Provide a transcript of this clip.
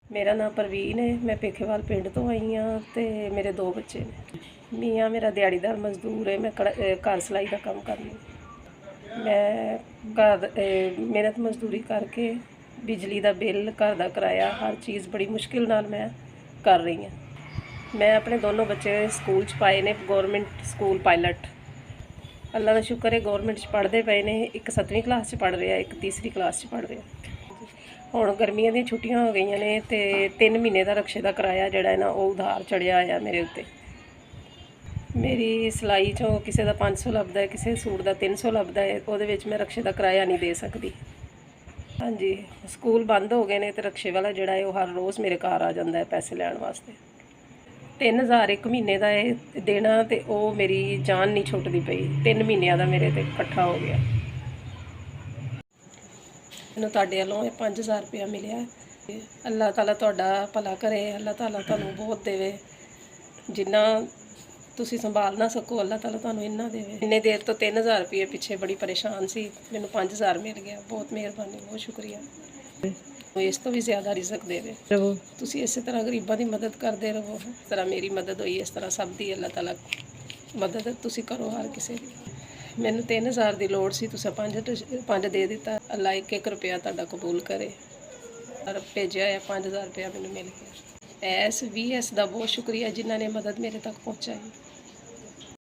मेरा नाम परवीन है। मैं पेखेवाल पिंड तो आई हाँ ते मेरे 2 बच्चे ने। मियाँ मेरा दिहाड़ीदार मजदूर है। मैं घर सिलाई का काम करनी। मैं घर मेहनत मजदूरी करके बिजली का बिल, घर का किराया, हर चीज़ बड़ी मुश्किल नाल मैं कर रही हाँ। मैं अपने दोनों बच्चे स्कूल च पाए ने, गौरमेंट स्कूल पायलट। अल्लाह का शुक्र है, गौरमेंट पढ़ते पे ने। एक 7वीं क्लास पढ़ रहा, एक 3री क्लास पढ़ रहा। हुण गर्मियां दी छुट्टियां हो गई ने ते 3 महीने का रक्शे का किराया जिहड़ा है ना वो उधार चढ़िया आया मेरे उत्ते। मेरी सिलाई चों किसी का 500 लभदा है, किसी सूट का 300 लभदा है। उहदे विच मैं रक्शे का किराया नहीं दे सकती। हाँ जी, स्कूल बंद हो गए ने ते रक्शे वाला जिहड़ा है वो हर रोज़ मेरे घर आ जाता है पैसे लैण वास्ते। 3000 एक महीने का है देना ते वो मेरी जान नहीं छुटदी पई। 3 महीनों का मेरे ते इकट्ठा हो गया। मैनूं तुहाडे वल्लों 5000 रुपया मिलिया। अल्लाह ताला तुहाडा भला करे, अल्लाह ताला तुहानूं बहुत देवे। जिन्ना तुसीं संभाल ना सको, अल्लाह ताला तुहानूं इन्ना देवे। इन्ने देर तो 3000 रुपये पिछे बड़ी परेशान सी, मैनूं 5000 मिल गया। बहुत मेहरबानी, बहुत शुक्रिया। इस तो भी ज़्यादा रिज़क देवे। तुसीं इस तरह गरीबां दी मदद करदे रहो। इस तरह मेरी मदद होई, इस तरह सब दी अल्लाह ताला मदद तुसीं करो हर किसी दी। मैनूं 3000 की लोड़ सी, तुसें 5 दे दिता। अल्लाह 1-1 रुपया तुहाडा कबूल करे। और भेजिया है 5000 रुपया मैनूं मिल गया। एस VS का बहुत शुक्रिया जिन्होंने मदद मेरे तक पहुँचाई।